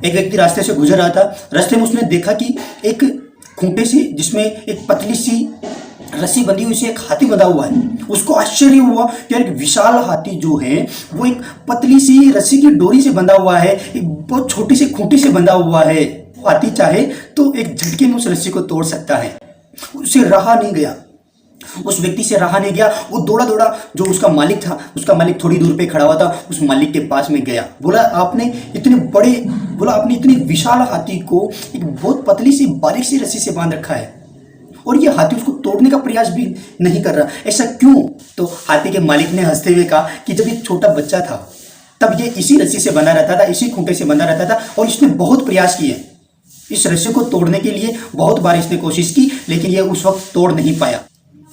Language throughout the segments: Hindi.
एक व्यक्ति रास्ते से गुजर रहा था। रास्ते में उसने देखा कि एक खूंटे से जिसमें एक पतली सी रस्सी बंधी हुई से एक हाथी बंधा हुआ है। उसको आश्चर्य हुआ कि यार एक विशाल हाथी जो है वो एक पतली सी रस्सी की डोरी से बंधा हुआ है, एक बहुत छोटी सी खूंटी से बंधा हुआ है। वो हाथी चाहे तो एक झटके में उस रस्सी को तोड़ सकता है। उसे रहा नहीं गया, उस व्यक्ति से रहा नहीं गया। वो दौड़ा दौड़ा, जो उसका मालिक था, उसका मालिक थोड़ी दूर पे खड़ा हुआ था, उस मालिक के पास में गया। बोला आपने इतने विशाल हाथी को एक बहुत पतली सी बारीक सी रस्सी से बांध रखा है और ये हाथी उसको तोड़ने का प्रयास भी नहीं कर रहा, ऐसा क्यों? तो हाथी के मालिक ने हंसते हुए कहा कि जब ये छोटा बच्चा था तब ये इसी रस्सी से बंधा रहता था, इसी खूंटे से बंधा रहता था और इसने बहुत प्रयास किए इस रस्सी को तोड़ने के लिए। बहुत बार इसने कोशिश की लेकिन ये उस वक्त तोड़ नहीं पाया।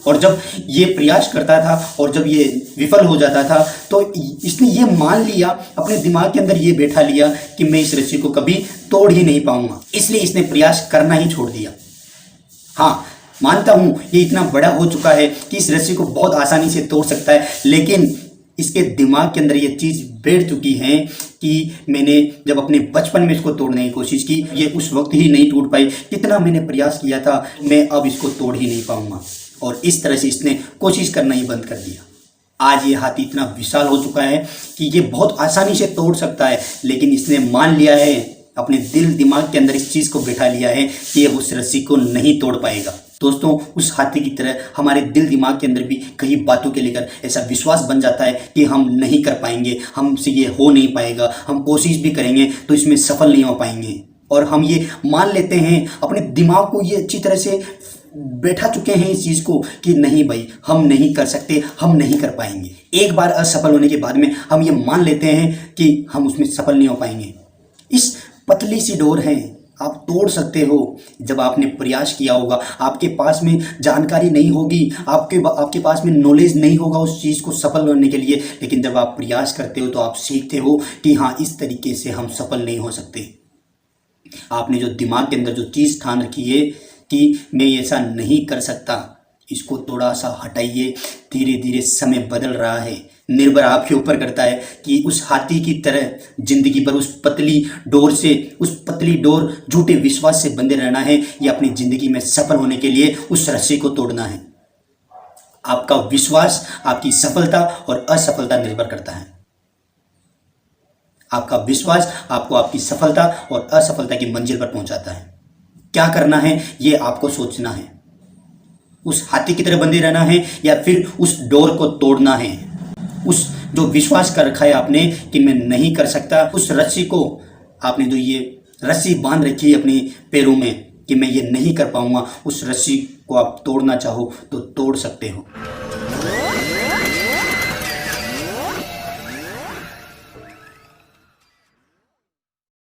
और जब ये प्रयास करता था और जब ये विफल हो जाता था तो इसने ये मान लिया, अपने दिमाग के अंदर ये बैठा लिया कि मैं इस रस्सी को कभी तोड़ ही नहीं पाऊंगा, इसलिए इसने प्रयास करना ही छोड़ दिया। हाँ, मानता हूं ये इतना बड़ा हो चुका है कि इस रस्सी को बहुत आसानी से तोड़ सकता है, लेकिन इसके दिमाग के अंदर ये चीज़ बैठ चुकी है कि मैंने जब अपने बचपन में इसको तोड़ने की कोशिश की, ये उस वक्त ही नहीं टूट पाई। कितना मैंने प्रयास किया था, मैं अब इसको तोड़ ही नहीं पाऊंगा। और इस तरह से इसने कोशिश करना ही बंद कर दिया। आज ये हाथी इतना विशाल हो चुका है कि ये बहुत आसानी से तोड़ सकता है, लेकिन इसने मान लिया है, अपने दिल दिमाग के अंदर इस चीज़ को बैठा लिया है कि ये उस रस्सी को नहीं तोड़ पाएगा। दोस्तों, उस हाथी की तरह हमारे दिल दिमाग के अंदर भी कई बातों के लेकर ऐसा विश्वास बन जाता है कि हम नहीं कर पाएंगे, हमसे ये हो नहीं पाएगा, हम कोशिश भी करेंगे तो इसमें सफल नहीं हो पाएंगे। और हम ये मान लेते हैं, अपने दिमाग को ये अच्छी तरह से बैठा चुके हैं इस चीज़ को कि नहीं भाई, हम नहीं कर सकते, हम नहीं कर पाएंगे। एक बार असफल होने के बाद में हम ये मान लेते हैं कि हम उसमें सफल नहीं हो पाएंगे। इस पतली सी डोर है, आप तोड़ सकते हो जब आपने प्रयास किया होगा। आपके पास में जानकारी नहीं होगी, आपके पास में नॉलेज नहीं होगा उस चीज़ को सफल होने के लिए, लेकिन जब आप प्रयास करते हो तो आप सीखते हो कि हाँ, इस तरीके से हम सफल नहीं हो सकते। आपने जो दिमाग के अंदर जो चीज़ ठान रखी है कि मैं ऐसा नहीं कर सकता, इसको थोड़ा सा हटाइए। धीरे धीरे समय बदल रहा है, निर्भर आपके ऊपर करता है कि उस हाथी की तरह जिंदगी भर उस पतली डोर झूठे विश्वास से बंधे रहना है या अपनी जिंदगी में सफल होने के लिए उस रस्सी को तोड़ना है। आपका विश्वास आपकी सफलता और असफलता निर्भर करता है। आपका विश्वास आपको आपकी सफलता और असफलता की मंजिल पर पहुंचाता है। क्या करना है ये आपको सोचना है। उस हाथी की तरह बंधे रहना है या फिर उस डोर को तोड़ना है। उस जो विश्वास कर रखा है आपने कि मैं नहीं कर सकता, उस रस्सी को आपने जो ये रस्सी बांध रखी है अपने पैरों में कि मैं ये नहीं कर पाऊंगा, उस रस्सी को आप तोड़ना चाहो तो तोड़ सकते हो।